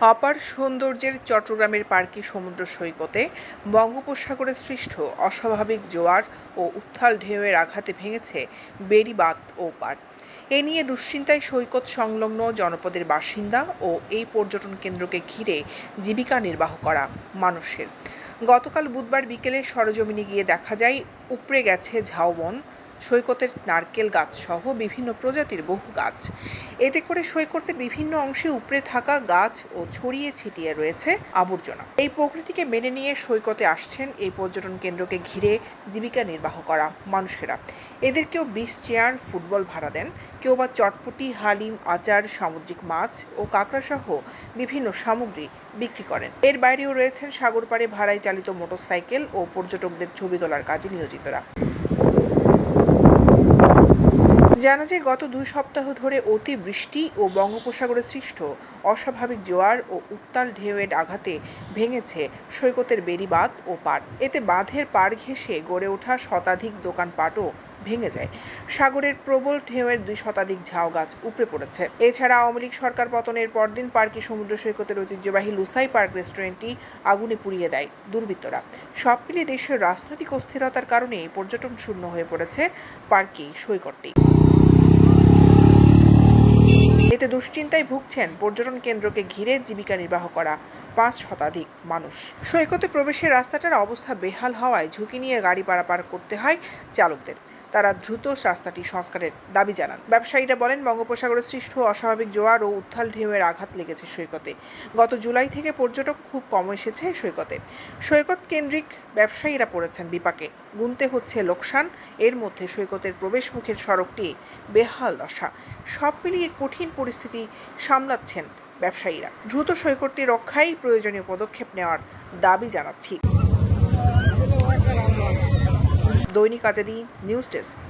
অপার সৌন্দর্যের চট্টগ্রামের পার্কি সমুদ্র সৈকতে বঙ্গোপসাগরে সৃষ্ট অস্বাভাবিক জোয়ার ও উত্তাল ঢেউয়ের আঘাতে ভেঙেছে বেড়িবাঁধ ও পাড়। এ নিয়ে দুশ্চিন্তায় সৈকত সংলগ্ন জনপদের বাসিন্দা ও এই পর্যটন কেন্দ্রকে ঘিরে জীবিকা নির্বাহ করা মানুষের। গতকাল বুধবার বিকেলে সরেজমিনে গিয়ে দেখা যায় উপড়ে গেছে ঝাউবন, সৈকতের নারকেল গাছ সহ বিভিন্ন প্রজাতির বহু গাছ। এতে করে সৈকতের বিভিন্ন অংশে উপড়ে থাকা গাছ ও ছড়িয়ে ছিটিয়ে রয়েছে আবর্জনা। এই প্রকৃতিকে মেনে নিয়ে সৈকতে আসছেন এই পর্যটন কেন্দ্রকে ঘিরে জীবিকা নির্বাহ করা মানুষেরা। এদের কেউ ২০ চেয়ার ফুটবল ভাড়া দেন, কেউ বা চটপটি, হালিম, আচার, সামুদ্রিক মাছ ও কাঁকড়া সহ বিভিন্ন সামগ্রী বিক্রি করেন। এর বাইরেও রয়েছেন সাগর পাড়ে ভাড়ায় চালিত মোটরসাইকেল ও পর্যটকদের ছবি তোলার কাজে নিয়োজিতরা। জানা যায়, গত ২ সপ্তাহ ধরে অতি বৃষ্টি ও বঙ্গোপসাগরে সৃষ্ট অস্বাভাবিক জোয়ার ও উত্তাল ঢেউয়ের আঘাতে ভেঙেছে সৈকতের বেড়িবাঁধ ও পাড়। এতে বাঁধের পাড় ঘেঁষে গড়ে ওঠা শতাধিক দোকানপাটও ভেঙে যায়। সাগরের প্রবল ঢেউয়ের ২ শতাধিক ঝাউ গাছ উপড়ে পড়েছে। এছাড়া আওয়ামী লীগ সরকার পতনের পরদিন পার্কি সমুদ্র সৈকতের ঐতিহ্যবাহী লুসাই পার্ক রেস্টুরেন্টটি আগুনে পুড়িয়ে দেয় দুর্বৃত্তরা। সব মিলিয়ে দেশের রাজনৈতিক অস্থিরতার কারণে পর্যটন শূন্য হয়ে পড়েছে পার্কি সৈকতটি। এতে দুশ্চিন্তায় ভুগছেন পর্যটন কেন্দ্রকে ঘিরে জীবিকা নির্বাহ করা ৫ শতাধিক মানুষ। সৈকতে প্রবেশের রাস্তাটার অবস্থা বেহাল হওয়ায় ঝুঁকি নিয়ে গাড়ি পারাপার করতে হয় চালকদের। তারা দ্রুত রাস্তাটি সংস্কারের দাবি জানান। ব্যবসায়ীরা বলেন, বঙ্গোপসাগরে সৃষ্ট অস্বাভাবিক জোয়ার ও উত্তাল ঢেউয়ের আঘাত লেগেছে সৈকতে। গত জুলাই থেকে পর্যটক খুব কম এসেছে সৈকতে। সৈকত কেন্দ্রিক ব্যবসায়ীরা পড়েছেন বিপাকে, গুনতে হচ্ছে লোকসান। এর মধ্যে সৈকতের প্রবেশমুখের সড়কটি বেহাল দশা। সব মিলিয়ে কঠিন পরিস্থিতি সামলাচ্ছেন ব্যবসায়ীরা। দ্রুত সৈকতটি রক্ষায় প্রয়োজনীয় পদক্ষেপ নেওয়ার দাবি জানাচ্ছি। দৈনিক আজাদী নিউজ ডেস্ক।